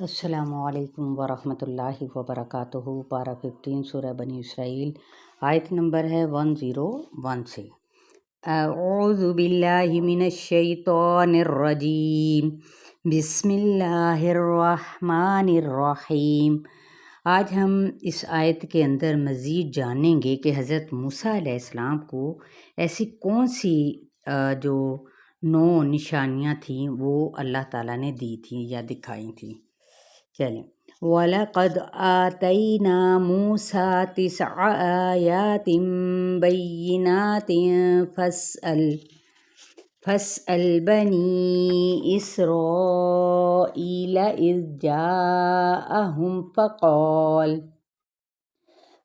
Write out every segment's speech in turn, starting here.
السلام علیکم ورحمۃ اللہ وبرکاتہ۔ پارہ 15 سورہ بنی اسرائیل، آیت نمبر ہے 101 سے۔ اعوذ باللہ من الشیطان الرجیم، بسم اللہ الرحمن الرحیم۔ آج ہم اس آیت کے اندر مزید جانیں گے کہ حضرت موسیٰ علیہ السلام کو ایسی کون سی جو 9 نشانیاں تھیں وہ اللہ تعالیٰ نے دی تھیں یا دکھائی تھیں۔ چلیں، وَلَقَدْ آتَيْنَا مُوسَىٰ 9 آيَاتٍ بَيِّنَاتٍ فَاسْأَلْ بَنِي إِسْرَائِيلَ إِذْ جَاءَهُمْ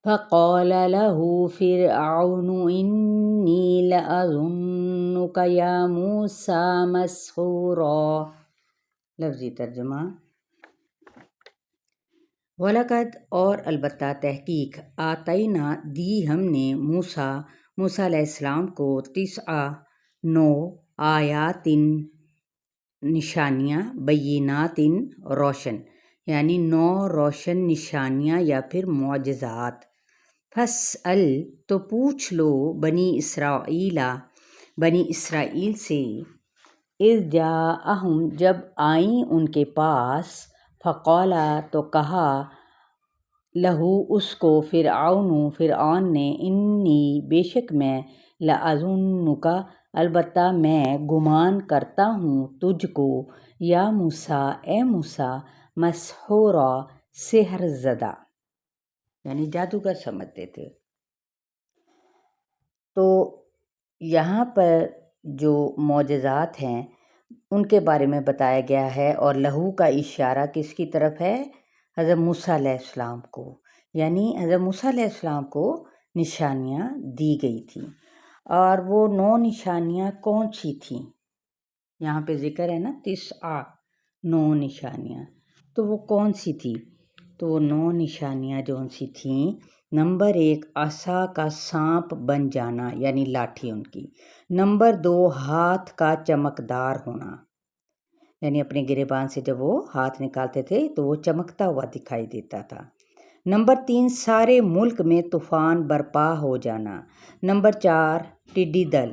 فقال له فرعون إني لأظنك يا موسى مسحورا۔ لفظی ترجمہ۔ وَلَقَدْ اور البتہ تحقیق، آتَینا دی ہم نے موسیٰ علیہ السلام کو 9 آیات نشانیاں، بینات روشن، یعنی 9 روشن نشانیاں یا پھر معجزات۔ فَاسْأَلْ تو پوچھ لو، بنی اسرائیل سے، اذ جاءہم جب آئیں ان کے پاس، فقالا تو کہا، لہو اس کو، فرعون نے، انی بے شک میں، لأظنک البتہ میں گمان کرتا ہوں تجھ کو، یا موسیٰ اے موسیٰ، مسحورا سحر زدہ، یعنی جادوگر سمجھتے تھے۔ تو یہاں پر جو معجزات ہیں ان کے بارے میں بتایا گیا ہے، اور لہو کا اشارہ کس کی طرف ہے؟ حضرت موسیٰ علیہ السلام کو، یعنی حضرت موسیٰ علیہ السلام کو نشانیاں دی گئی تھیں۔ اور وہ 9 نشانیاں کون سی تھیں؟ یہاں پہ ذکر ہے نا 9 نشانیاں، تو وہ کون سی تھی؟ تو وہ 9 نشانیاں جون سی تھیں، نمبر 1 عصا کا سانپ بن جانا، یعنی لاٹھی ان کی۔ نمبر 2 ہاتھ کا چمکدار ہونا، یعنی اپنے گریبان سے جب وہ ہاتھ نکالتے تھے تو وہ چمکتا ہوا دکھائی دیتا تھا۔ نمبر 3 سارے ملک میں طوفان برپا ہو جانا۔ نمبر 4 ٹڈی دل۔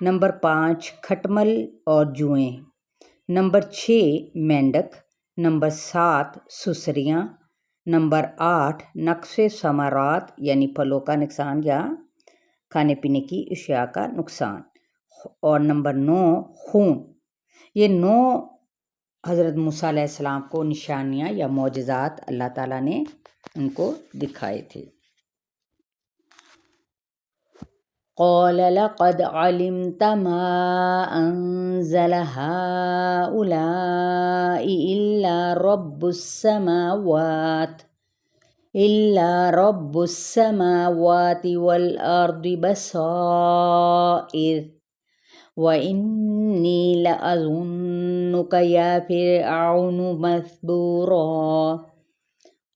نمبر 5 کھٹمل اور جوئیں۔ نمبر 6 مینڈک۔ نمبر 7 سسریاں۔ نمبر 8 نقص ثمرات، یعنی پھلوں کا نقصان یا کھانے پینے کی اشیاء کا نقصان۔ اور نمبر 9 خون۔ یہ 9 حضرت موسیٰ علیہ السلام کو نشانیاں یا معجزات اللہ تعالیٰ نے ان کو دکھائے تھے۔ قال لقد علمت ما انزل هؤلاء الا رب السماوات والارض بصائر وانی لأظنک یا فرعون مثبورا۔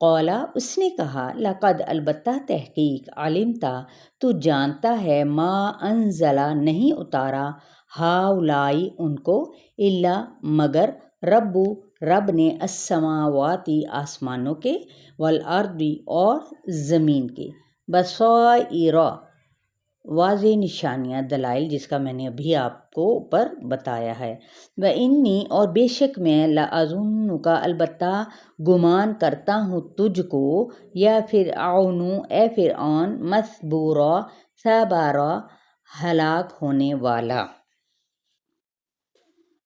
قالا اس نے کہا، لقد البتہ تحقیق، علمتا تو جانتا ہے، ما انزلہ نہیں اتارا، ہاؤلائی ان کو، الا مگر، رب نے، السماواتی آسمانوں کے، والارض اور زمین کے، بصائر واضح نشانیاں، دلائل، جس کا میں نے ابھی آپ کو اوپر بتایا ہے۔ وَإِنِّي اور بے شک میں، لَأَظُنُّكَ البتہ گمان کرتا ہوں تجھ کو، یا فرعون اے فرعون، مثبورا سابارا ہلاک ہونے والا۔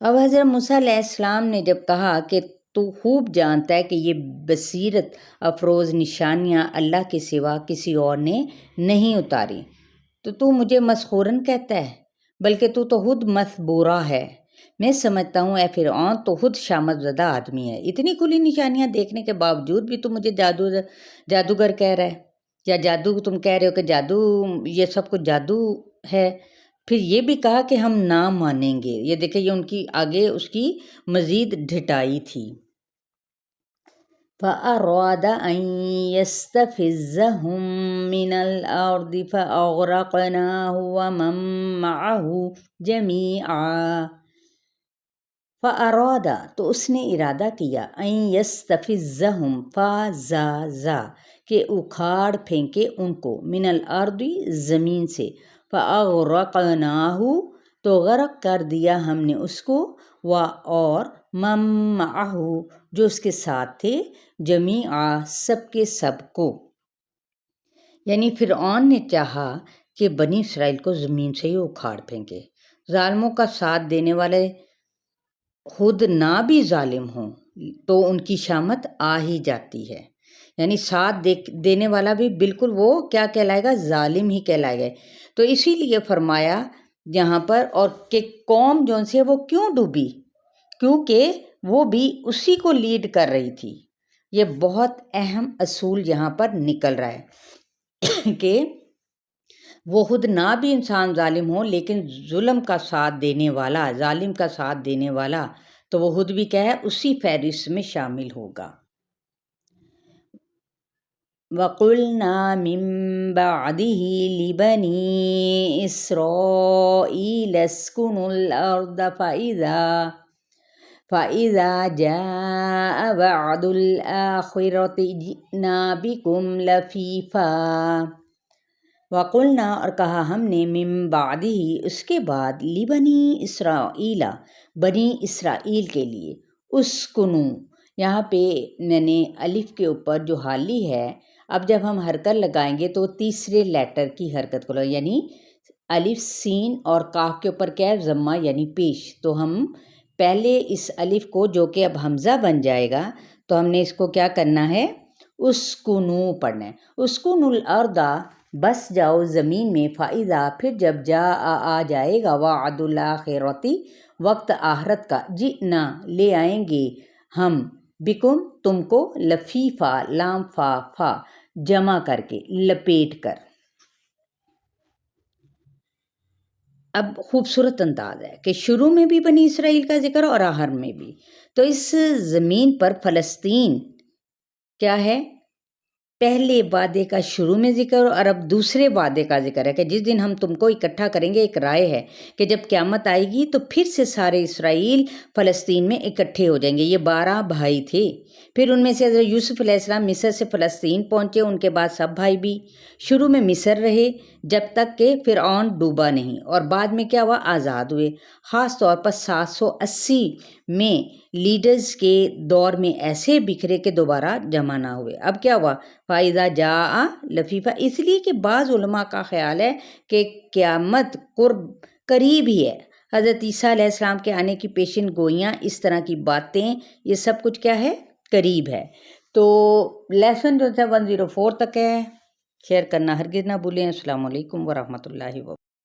اب حضرت موسیٰ علیہ السلام نے جب کہا کہ تو خوب جانتا ہے کہ یہ بصیرت افروز نشانیاں اللہ کے سوا کسی اور نے نہیں اتاری، تو مجھے مسحورن کہتا ہے، بلکہ تو خود مثبورہ ہے۔ میں سمجھتا ہوں اے فرعون تو خود شامت زدہ آدمی ہے، اتنی کھلی نشانیاں دیکھنے کے باوجود بھی تو مجھے جادوگر کہہ رہا ہے، یا جادو تم کہہ رہے ہو کہ جادو، یہ سب کچھ جادو ہے۔ پھر یہ بھی کہا کہ ہم نہ مانیں گے۔ یہ دیکھیں، یہ ان کی آگے اس کی مزید ڈھٹائی تھی۔ فَأَرَادَ أَن يَسْتَفِزَّهُم مِّنَ الْأَرْضِ فَأَغْرَقْنَاهُ وَمَن مَّعَهُ جَمِيعًا۔ فَأَرَادَ تو اس نے ارادہ کیا اَن يَسْتَفِزَّهُمْ فَزَازَ کہ اکھاڑ پھینکے ان کو من الارض زمین سے فَأَغْرَقْنَاهُ تو غرق کر دیا ہم نے اس کو اور مَن مَعَهُ جو اس کے ساتھ تھے جمیعا سب کے سب کو، یعنی فرعون نے چاہا کہ بنی اسرائیل کو زمین سے ہی اکھاڑ پھینکے۔ ظالموں کا ساتھ دینے والے خود نہ بھی ظالم ہوں تو ان کی شامت آ ہی جاتی ہے، یعنی ساتھ دینے والا بھی بالکل وہ کیا کہلائے گا، ظالم ہی کہلائے گا۔ تو اسی لیے فرمایا یہاں پر اور کہ قوم جون سے وہ کیوں ڈوبی، کیونکہ وہ بھی اسی کو لیڈ کر رہی تھی۔ یہ بہت اہم اصول یہاں پر نکل رہا ہے کہ وہ خود نہ بھی انسان ظالم ہو لیکن ظلم کا ساتھ دینے والا، ظالم کا ساتھ دینے والا تو وہ خود بھی کیا ہے، اسی فہرست میں شامل ہوگا۔ وَقُلْنَا مِن بَعْدِهِ لِبَنِي إِسْرَائِيلَ اسْكُنُوا الْأَرْضَ فَإِذَا جَاءَ وَعْدُ الْآخِرَةِ جِئْنَا بِكُمْ لَفِيفًا۔ وَقُلْنَا اور کہا ہم نے من بعدہ اس کے بعد لبنی اسرائیل بنی اسرائیل کے لیے، اسکنو یہاں پہ میں نے الف کے اوپر جو حالی ہے، اب جب ہم حرکت لگائیں گے تو تیسرے لیٹر کی حرکت کو یعنی الف سین اور کاف کے اوپر کیا ہے، ضمہ یعنی پیش، تو ہم پہلے اس الف کو جو کہ اب حمزہ بن جائے گا تو ہم نے اس کو کیا کرنا ہے، اسکنو پڑھنا ہے۔ اسکنو الارض بس جاؤ زمین میں، فائدہ پھر جب آ جائے گا وعد الاخرتی وقت آخرت کا، جئنا لے آئیں گے ہم بکم تم کو لفیفا لام فا فا جمع کر کے لپیٹ کر۔ اب خوبصورت انداز ہے کہ شروع میں بھی بنی اسرائیل کا ذکر اور آخر میں بھی، تو اس زمین پر فلسطین کیا ہے، پہلے وعدے کا شروع میں ذکر اور اب دوسرے وعدے کا ذکر ہے کہ جس دن ہم تم کو اکٹھا کریں گے۔ ایک رائے ہے کہ جب قیامت آئے گی تو پھر سے سارے اسرائیل فلسطین میں اکٹھے ہو جائیں گے۔ یہ 12 بھائی تھے، پھر ان میں سے حضرت یوسف علیہ السلام مصر سے فلسطین پہنچے، ان کے بعد سب بھائی بھی شروع میں مصر رہے جب تک کہ فرعون ڈوبا نہیں، اور بعد میں کیا ہوا، آزاد ہوئے۔ خاص طور پر 780 میں لیڈرز کے دور میں ایسے بکھرے کہ دوبارہ جمع نہ ہوئے۔ اب کیا ہوا، فائدہ جاء لفیفہ، اس لیے کہ بعض علماء کا خیال ہے کہ قیامت قریب ہی ہے۔ حضرت عیسیٰ علیہ السلام کے آنے کی پیشن گوئیاں، اس طرح کی باتیں، یہ سب کچھ کیا ہے، قریب ہے۔ تو لیسن جو ہے 104 تک ہے، شیئر کرنا ہرگز نہ بھولیں۔ السلام علیکم ورحمۃ اللہ وبرکاتہ۔